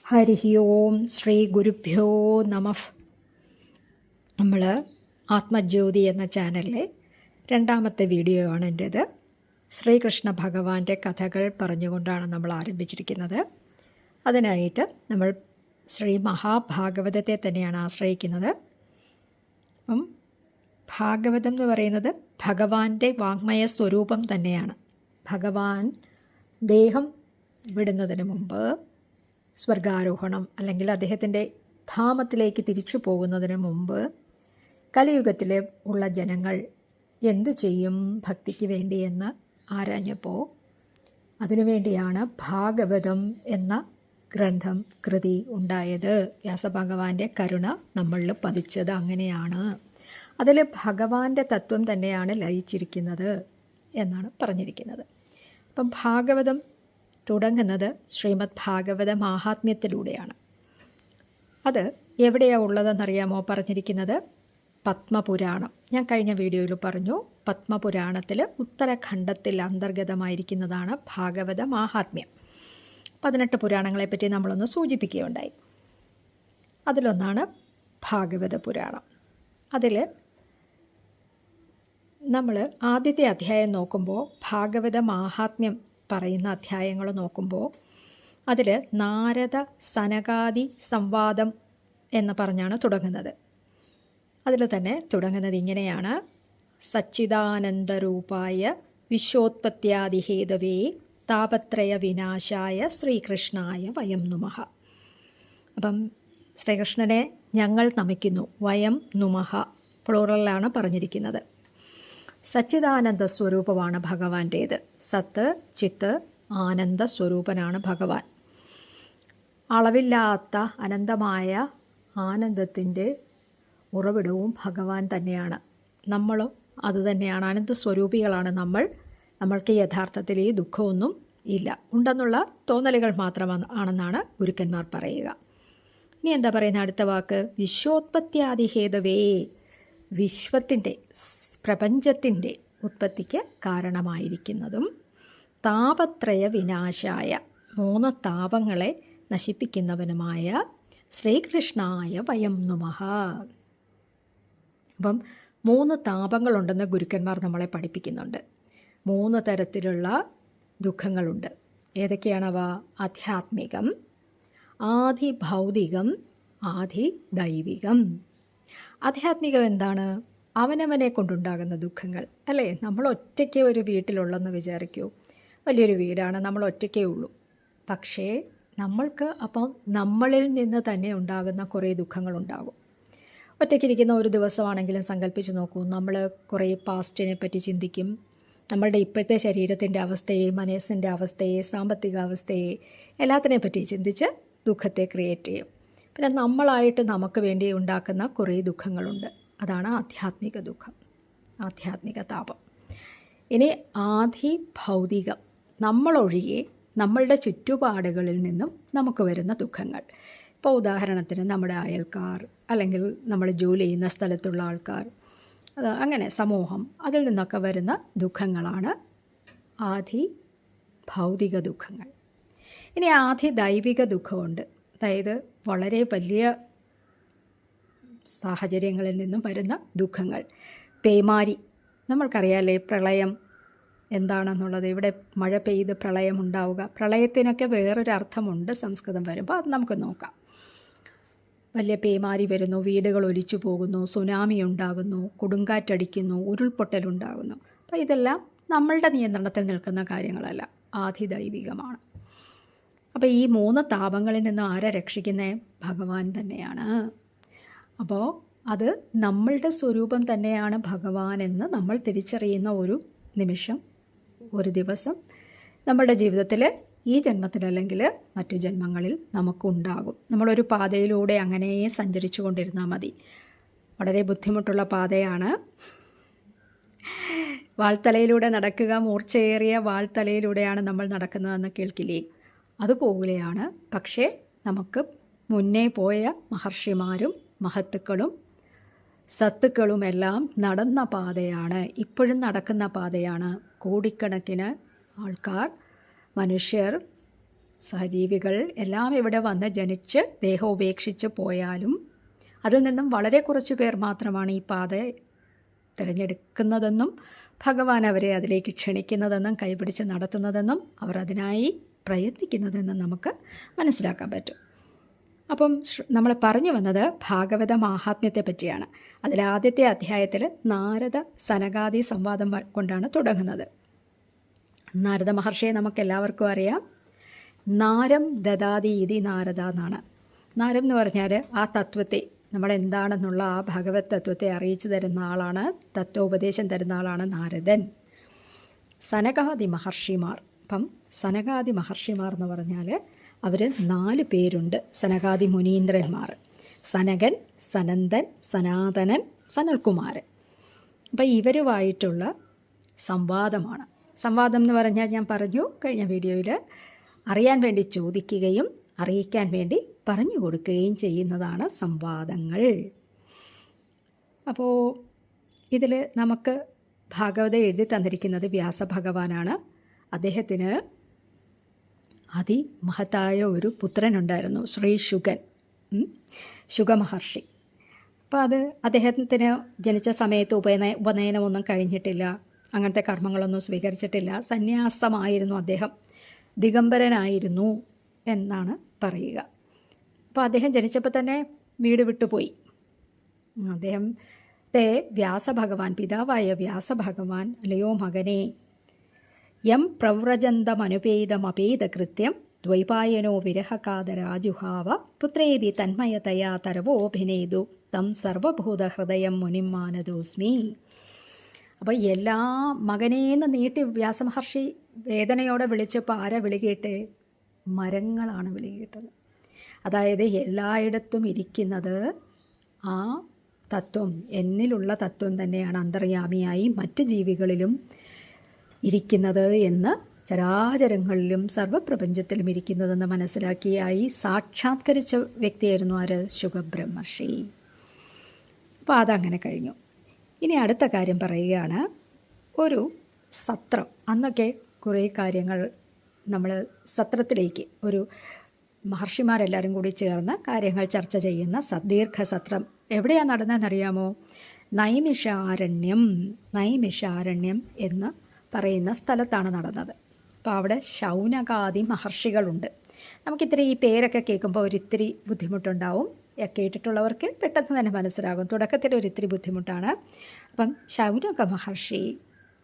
ഹരി ഓം ശ്രീ ഗുരുഭ്യോ നമഃ. നമ്മൾ ആത്മജ്യോതി എന്ന ചാനലിലെ രണ്ടാമത്തെ വീഡിയോ ആണ് എൻ്റേത്. ശ്രീകൃഷ്ണ ഭഗവാന്റെ കഥകൾ പറഞ്ഞുകൊണ്ടാണ് നമ്മൾ ആരംഭിച്ചിരിക്കുന്നത്. അതിനായിട്ട് നമ്മൾ ശ്രീ മഹാഭാഗവതത്തെ തന്നെയാണ് ആശ്രയിക്കുന്നത്. അപ്പം ഭാഗവതം എന്ന് പറയുന്നത് ഭഗവാന്റെ വാങ്മയ സ്വരൂപം തന്നെയാണ്. ഭഗവാൻ ദേഹം വിടുന്നതിന് മുമ്പ് സ്വർഗാരോഹണം അല്ലെങ്കിൽ അദ്ദേഹത്തിൻ്റെ ധാമത്തിലേക്ക് തിരിച്ചു പോകുന്നതിന് മുമ്പ് കലിയുഗത്തിലെ ഉള്ള ജനങ്ങൾ എന്തു ചെയ്യും ഭക്തിക്ക് വേണ്ടിയെന്ന് ആരാഞ്ഞപ്പോൾ അതിനുവേണ്ടിയാണ് ഭാഗവതം എന്ന ഗ്രന്ഥം കൃതി ഉണ്ടായത്. വ്യാസഭഗവാന്റെ കരുണ നമ്മളിൽ പതിച്ചത് അങ്ങനെയാണ്. അതിൽ ഭഗവാന്റെ തത്വം തന്നെയാണ് ലയിച്ചിരിക്കുന്നത് എന്നാണ് പറഞ്ഞിരിക്കുന്നത്. അപ്പം ഭാഗവതം തുടങ്ങുന്നത് ശ്രീമദ് ഭാഗവത മാഹാത്മ്യത്തിലൂടെയാണ്. അത് എവിടെയാണ് ഉള്ളതെന്നറിയാമോ? പറഞ്ഞിരിക്കുന്നത് പത്മപുരാണം. ഞാൻ കഴിഞ്ഞ വീഡിയോയിൽ പറഞ്ഞു, പത്മപുരാണത്തിൽ ഉത്തരഖണ്ഡത്തിൽ അന്തർഗതമായിരിക്കുന്നതാണ് ഭാഗവത മാഹാത്മ്യം. 18 പുരാണങ്ങളെപ്പറ്റി നമ്മളൊന്ന് സൂചിപ്പിക്കുകയുണ്ടായി. അതിലൊന്നാണ് ഭാഗവത പുരാണം. അതിൽ നമ്മൾ ആദ്യത്തെ അധ്യായം നോക്കുമ്പോൾ ഭാഗവത മാഹാത്മ്യം പറയുന്ന അധ്യായങ്ങൾ നോക്കുമ്പോൾ അതിൽ നാരദ സനകാദി സംവാദം എന്ന് പറഞ്ഞാണ് തുടങ്ങുന്നത്. അതിൽ തന്നെ തുടങ്ങുന്നത് ഇങ്ങനെയാണ്: സച്ചിദാനന്ദരൂപായ വിശ്വോത്പത്യാദിഹേതവേ താപത്രയ വിനാശായ ശ്രീകൃഷ്ണായ വയം നുമഃ. അപ്പം ശ്രീകൃഷ്ണനെ ഞങ്ങൾ നമിക്കുന്നു. വയം നുമഃ പ്ലൂറലാണ് പറഞ്ഞിരിക്കുന്നത്. സച്ചിദാനന്ദ സ്വരൂപമാണ് ഭഗവാന്റേത്. സത്ത് ചിത്ത് ആനന്ദ സ്വരൂപനാണ് ഭഗവാൻ. അളവില്ലാത്ത അനന്തമായ ആനന്ദത്തിൻ്റെ ഉറവിടവും ഭഗവാൻ തന്നെയാണ്. നമ്മളും അതുതന്നെയാണ്. ആനന്ദ സ്വരൂപികളാണ് നമ്മൾക്ക് യഥാർത്ഥത്തിൽ ഈ ദുഃഖമൊന്നും ഇല്ല, ഉണ്ടെന്നുള്ള തോന്നലുകൾ മാത്രമാണെന്നാണ് ഗുരുക്കന്മാർ പറയുക. ഇനി എന്താ പറയുന്നത്? അടുത്ത വാക്ക് വിശ്വോത്പത്യാദിഹേതവേ. വിശ്വത്തിൻ്റെ പ്രപഞ്ചത്തിൻ്റെ ഉത്പത്തിക്ക് കാരണമായിരിക്കുന്നതും താപത്രയ വിനാശായ 3 താപങ്ങളെ നശിപ്പിക്കുന്നവനുമായ ശ്രീകൃഷ്ണായ വയം നുമഃ. അപ്പം 3 താപങ്ങളുണ്ടെന്ന് ഗുരുക്കന്മാർ നമ്മളെ പഠിപ്പിക്കുന്നുണ്ട്. 3 തരത്തിലുള്ള ദുഃഖങ്ങളുണ്ട്. ഏതൊക്കെയാണവ? ആധ്യാത്മികം, ആധിഭൗതികം, ആധിദൈവികം. ആധ്യാത്മികം എന്താണ്? അവനവനെ കൊണ്ടുണ്ടാകുന്ന ദുഃഖങ്ങൾ, അല്ലേ? നമ്മൾ ഒറ്റയ്ക്ക് ഒരു വീട്ടിലുള്ളെന്ന് വിചാരിക്കൂ. വലിയൊരു വീടാണ്, നമ്മൾ ഒറ്റയ്ക്കേ ഉള്ളൂ. പക്ഷേ നമ്മൾക്ക് അപ്പം നമ്മളിൽ നിന്ന് തന്നെ ഉണ്ടാകുന്ന കുറേ ദുഃഖങ്ങളുണ്ടാകും. ഒറ്റയ്ക്കിരിക്കുന്ന ഒരു ദിവസമാണെങ്കിലും സങ്കല്പിച്ച് നോക്കൂ. നമ്മൾ കുറേ പാസ്റ്റിനെ പറ്റി ചിന്തിക്കും. നമ്മളുടെ ഇപ്പോഴത്തെ ശരീരത്തിൻ്റെ അവസ്ഥയെ, മനസ്സിൻ്റെ അവസ്ഥയെ, സാമ്പത്തിക അവസ്ഥയെ, എല്ലാത്തിനെ പറ്റി ചിന്തിച്ച് ദുഃഖത്തെ ക്രിയേറ്റ് ചെയ്യും. പിന്നെ നമ്മളായിട്ട് നമുക്ക് വേണ്ടി ഉണ്ടാക്കുന്ന കുറേ ദുഃഖങ്ങളുണ്ട്. അതാണ് ആധ്യാത്മിക ദുഃഖം, ആധ്യാത്മിക താപം. ഇനി ആധിഭൗതികം, നമ്മളൊഴികെ നമ്മളുടെ ചുറ്റുപാടുകളിൽ നിന്നും നമുക്ക് വരുന്ന ദുഃഖങ്ങൾ. ഇപ്പോൾ ഉദാഹരണത്തിന് നമ്മുടെ അയൽക്കാർ, അല്ലെങ്കിൽ നമ്മൾ ജോലി ചെയ്യുന്ന സ്ഥലത്തുള്ള ആൾക്കാർ, അങ്ങനെ സമൂഹം, അതിൽ നിന്നൊക്കെ വരുന്ന ദുഃഖങ്ങളാണ് ആധിഭൗതിക ദുഃഖങ്ങൾ. ഇനി ആധിദൈവിക ദുഃഖമുണ്ട്. അതായത് വളരെ വലിയ സാഹചര്യങ്ങളിൽ നിന്നും വരുന്ന ദുഃഖങ്ങൾ. പേമാരി, നമ്മൾക്കറിയാമല്ലേ പ്രളയം എന്താണെന്നുള്ളത്. ഇവിടെ മഴ പെയ്ത് പ്രളയം ഉണ്ടാവുക, പ്രളയത്തിനൊക്കെ വേറൊരു അർത്ഥമുണ്ട് സംസ്കൃതം വരുമ്പോൾ, അത് നമുക്ക് നോക്കാം. വലിയ പേമാരി വരുന്നു, വീടുകൾ ഒലിച്ചു പോകുന്നു, സുനാമി ഉണ്ടാകുന്നു, കൊടുങ്കാറ്റടിക്കുന്നു, ഉരുൾപൊട്ടലുണ്ടാകുന്നു. അപ്പോൾ ഇതെല്ലാം നമ്മളുടെ നിയന്ത്രണത്തിൽ നിൽക്കുന്ന കാര്യങ്ങളല്ല, ആധിദൈവികമാണ്. അപ്പോൾ ഈ 3 താപങ്ങളിൽ നിന്ന് ആരെ രക്ഷിക്കുന്നേ? ഭഗവാൻ തന്നെയാണ്. അപ്പോൾ അത് നമ്മളുടെ സ്വരൂപം തന്നെയാണ് ഭഗവാൻ എന്ന് നമ്മൾ തിരിച്ചറിയുന്ന ഒരു നിമിഷം, ഒരു ദിവസം നമ്മുടെ ജീവിതത്തിൽ, ഈ ജന്മത്തിലല്ലെങ്കിൽ മറ്റു ജന്മങ്ങളിൽ നമുക്കുണ്ടാകും. നമ്മളൊരു പാതയിലൂടെ അങ്ങനെ സഞ്ചരിച്ചു കൊണ്ടിരുന്നാൽ മതി. വളരെ ബുദ്ധിമുട്ടുള്ള പാതയാണ്. വാൾത്തലയിലൂടെ നടക്കുക, മൂർച്ചയേറിയ വാൾത്തലയിലൂടെയാണ് നമ്മൾ നടക്കുന്നതെന്ന് കേൾക്കില്ലേ? അതുപോലെയാണ്. പക്ഷേ നമുക്ക് മുന്നേ പോയ മഹർഷിമാരും മഹത്തുക്കളും സത്തുക്കളുമെല്ലാം നടന്ന പാതയാണ്, ഇപ്പോഴും നടക്കുന്ന പാതയാണ്. കോടിക്കണക്കിന് ആൾക്കാർ, മനുഷ്യർ സഹജീവികൾ എല്ലാം ഇവിടെ വന്ന് ജനിച്ച് ദേഹം ഉപേക്ഷിച്ച് പോയാലും അതിൽ നിന്നും വളരെ കുറച്ചു പേർ മാത്രമാണ് ഈ പാത തിരഞ്ഞെടുക്കുന്നതെന്നും ഭഗവാൻ അവരെ അതിലേക്ക് ക്ഷണിക്കുന്നതെന്നും കൈപിടിച്ച് നടത്തുന്നതെന്നും അവർ അതിനായി പ്രയത്നിക്കുന്നതെന്നും നമുക്ക് മനസ്സിലാക്കാൻ പറ്റും. അപ്പം നമ്മൾ പറഞ്ഞു വന്നത് ഭാഗവത മാഹാത്മ്യത്തെ പറ്റിയാണ്. അതിലാദ്യത്തെ അധ്യായത്തിൽ നാരദ സനകാദി സംവാദം കൊണ്ടാണ് തുടങ്ങുന്നത്. നാരദ മഹർഷിയെ നമുക്കെല്ലാവർക്കും അറിയാം. നാരം ദദാതി ഇതി നാരദ എന്നാണ്. നാരം എന്ന് പറഞ്ഞാൽ ആ തത്വത്തെ, നമ്മളെന്താണെന്നുള്ള ആ ഭഗവത് തത്വത്തെ അറിയിച്ചു തരുന്ന ആളാണ്, തത്വോപദേശം തരുന്ന ആളാണ് നാരദൻ. സനകാദി മഹർഷിമാർ, അപ്പം സനകാദി മഹർഷിമാർ എന്ന് പറഞ്ഞാൽ അവർ 4 പേരുണ്ട്. സനകാദി മുനീന്ദ്രന്മാർ: സനകൻ, സനന്ദൻ, സനാതനൻ, സനൽകുമാരൻ. അപ്പം ഇവരുമായിട്ടുള്ള സംവാദമാണ്. സംവാദം എന്ന് പറഞ്ഞാൽ ഞാൻ പറഞ്ഞു കഴിഞ്ഞ വീഡിയോയിൽ, അറിയാൻ വേണ്ടി ചോദിക്കുകയും അറിയിക്കാൻ വേണ്ടി പറഞ്ഞു കൊടുക്കുകയും ചെയ്യുന്നതാണ് സംവാദങ്ങൾ. അപ്പോൾ ഇതിൽ നമുക്ക് ഭാഗവതം എഴുതി തന്നിരിക്കുന്നത് വ്യാസഭഗവാനാണ്. അദ്ദേഹത്തിന് അതിമഹത്തായ ഒരു പുത്രനുണ്ടായിരുന്നു, ശ്രീ ശുഗൻ, ശുഗമഹർഷി. അപ്പോൾ അദ്ദേഹത്തിന് ജനിച്ച സമയത്ത് ഉപനയനമൊന്നും കഴിഞ്ഞിട്ടില്ല, അങ്ങനത്തെ കർമ്മങ്ങളൊന്നും സ്വീകരിച്ചിട്ടില്ല, സന്യാസമായിരുന്നു അദ്ദേഹം, ദിഗംബരനായിരുന്നു എന്നാണ് പറയുക. അപ്പോൾ അദ്ദേഹം ജനിച്ചപ്പോൾ തന്നെ വീട് വിട്ടുപോയി. അദ്ദേഹത്തെ വ്യാസഭഗവാൻ, പിതാവായ വ്യാസഭഗവാൻ, അല്ലയോ മകനെ, യം പ്രവ്രജന്തമനുപേതമപേതകൃത്യം ദ്വൈപായനോ വിരഹകാതരാജുഹാവ പുത്രേതി തന്മയതയാ തരവോഭിനേതു തം സർവഭൂതഹൃദയം മുനിം മാനദോസ്മി. അപ്പോൾ എല്ലാ മകനേന്ന് നീട്ടി വ്യാസമഹർഷി വേദനയോടെ വിളിച്ചപ്പോൾ ആരാ വിളികേട്ടെ? മരങ്ങളാണ് വിളികേട്ടത്. അതായത് എല്ലായിടത്തും ഇരിക്കുന്നത് ആ തത്വം, എന്നിലുള്ള തത്വം തന്നെയാണ് അന്തർയാമിയായി മറ്റ് ജീവികളിലും ഇരിക്കുന്നത് എന്ന്, ചരാചരങ്ങളിലും സർവപ്രപഞ്ചത്തിലും ഇരിക്കുന്നതെന്ന് മനസ്സിലാക്കിയായി സാക്ഷാത്കരിച്ച വ്യക്തിയായിരുന്നു ആര്? ശുഗബ്രഹ്മർഷി. അപ്പോൾ അതങ്ങനെ കഴിഞ്ഞു. ഇനി അടുത്ത കാര്യം പറയുകയാണ്. ഒരു സത്രം, അന്നൊക്കെ കുറേ കാര്യങ്ങൾ നമ്മൾ സത്രത്തിലേക്ക്, ഒരു മഹർഷിമാരെല്ലാവരും കൂടി ചേർന്ന് കാര്യങ്ങൾ ചർച്ച ചെയ്യുന്ന ദീർഘസത്രം എവിടെയാണ് നടന്നതെന്നറിയാമോ? നൈമിഷാരണ്യം എന്ന് പറയുന്ന സ്ഥലത്താണ് നടന്നത്. അപ്പോൾ അവിടെ ശൗനകാദി മഹർഷികളുണ്ട്. നമുക്കിത്തിരി ഈ പേരൊക്കെ കേൾക്കുമ്പോൾ ഒരിത്തിരി ബുദ്ധിമുട്ടുണ്ടാവും. കേട്ടിട്ടുള്ളവർക്ക് പെട്ടെന്ന് തന്നെ മനസ്സിലാകും. തുടക്കത്തിൽ ഒരിത്തിരി ബുദ്ധിമുട്ടാണ്. അപ്പം ശൗനക മഹർഷി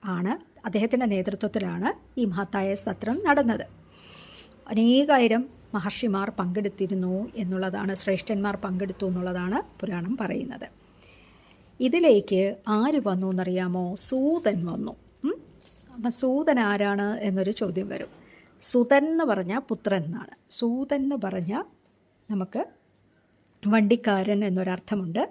ആണ്, അദ്ദേഹത്തിൻ്റെ നേതൃത്വത്തിലാണ് ഈ മഹത്തായ സത്രം നടന്നത്. അനേകായിരം മഹർഷിമാർ പങ്കെടുത്തിരുന്നു എന്നുള്ളതാണ്, ശ്രേഷ്ഠന്മാർ പങ്കെടുത്തു എന്നുള്ളതാണ് പുരാണം പറയുന്നത്. ഇതിലേക്ക് ആര് വന്നു എന്നറിയാമോ? സൂതൻ വന്നു. അപ്പം സൂതൻ ആരാണ് എന്നൊരു ചോദ്യം വരും. സുതൻ എന്ന് പറഞ്ഞാൽ പുത്രൻ എന്നാണ്. സൂതൻ എന്ന് പറഞ്ഞാൽ നമുക്ക് വണ്ടിക്കാരൻ എന്നൊരർത്ഥമുണ്ട്.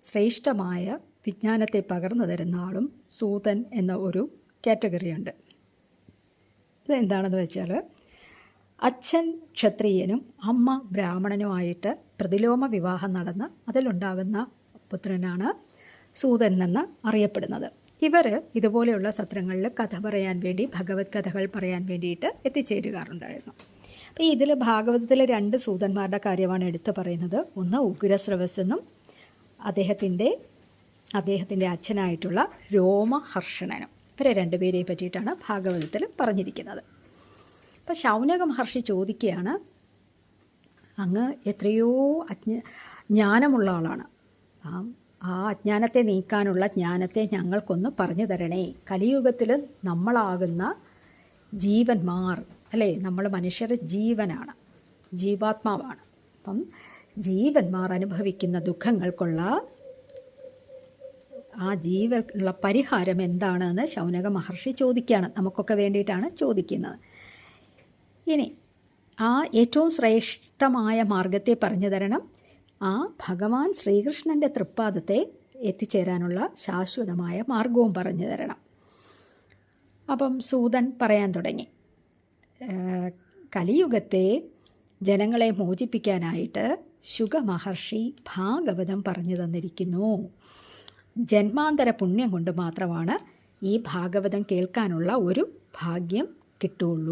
ശ്രേഷ്ഠമായ വിജ്ഞാനത്തെ പകർന്നു തരുന്ന ആളും സൂതൻ എന്ന ഒരു കാറ്റഗറിയുണ്ട്. ഇതെന്താണെന്ന് വെച്ചാൽ, അച്ഛൻ ക്ഷത്രിയനും അമ്മ ബ്രാഹ്മണനുമായിട്ട് പ്രതിലോമ വിവാഹം നടന്ന് അതിലുണ്ടാകുന്ന പുത്രനാണ് സൂതൻ എന്ന് അറിയപ്പെടുന്നത്. ഇവർ ഇതുപോലെയുള്ള സത്രങ്ങളിൽ കഥ പറയാൻ വേണ്ടി, ഭഗവത് കഥകൾ പറയാൻ വേണ്ടിയിട്ട് എത്തിച്ചേരുകാറുണ്ടായിരുന്നു. അപ്പോൾ ഇതിൽ ഭാഗവതത്തിലെ 2 സൂതന്മാരുടെ കാര്യമാണ് എടുത്തു പറയുന്നത്. ഒന്ന് ഉഗ്രസ്രവസ്സെന്നും അദ്ദേഹത്തിൻ്റെ അച്ഛനായിട്ടുള്ള രോമഹർഷണനും. ഇവരെ 2 പേരെയും പറ്റിയിട്ടാണ് ഭാഗവതത്തിൽ പറഞ്ഞിരിക്കുന്നത്. അപ്പോൾ ശൗനക മഹർഷി ചോദിക്കുകയാണ്, അങ്ങ് എത്രയോ ജ്ഞാനമുള്ള ആളാണ്, ആ അജ്ഞാനത്തെ നീക്കാനുള്ള ജ്ഞാനത്തെ ഞങ്ങൾക്കൊന്ന് പറഞ്ഞു തരണേ. കലിയുഗത്തിൽ നമ്മളാകുന്ന ജീവന്മാർ അല്ലേ, നമ്മൾ മനുഷ്യർ ജീവനാണ്, ജീവാത്മാവാണ്. അപ്പം ജീവന്മാർ അനുഭവിക്കുന്ന ദുഃഖങ്ങൾക്കുള്ള ആ ജീവനുള്ള പരിഹാരം എന്താണെന്ന് ശൗനക മഹർഷി ചോദിക്കുകയാണ്. നമുക്കൊക്കെ വേണ്ടിയിട്ടാണ് ചോദിക്കുന്നത്. ഇനി ആ ഏറ്റവും ശ്രേഷ്ഠമായ മാർഗത്തെ പറഞ്ഞു തരണം, ആ ഭഗവാൻ ശ്രീകൃഷ്ണൻ്റെ തൃപ്പാദത്തെ എത്തിച്ചേരാനുള്ള ശാശ്വതമായ മാർഗവും പറഞ്ഞു തരണം. അപ്പം സൂതൻ പറയാൻ തുടങ്ങി. കലിയുഗത്തെ ജനങ്ങളെ മോചിപ്പിക്കാനായിട്ട് ശുഗമഹർഷി ഭാഗവതം പറഞ്ഞു തന്നിരിക്കുന്നു. ജന്മാന്തര പുണ്യം കൊണ്ട് മാത്രമാണ് ഈ ഭാഗവതം കേൾക്കാനുള്ള ഒരു ഭാഗ്യം കിട്ടുകയുള്ളൂ.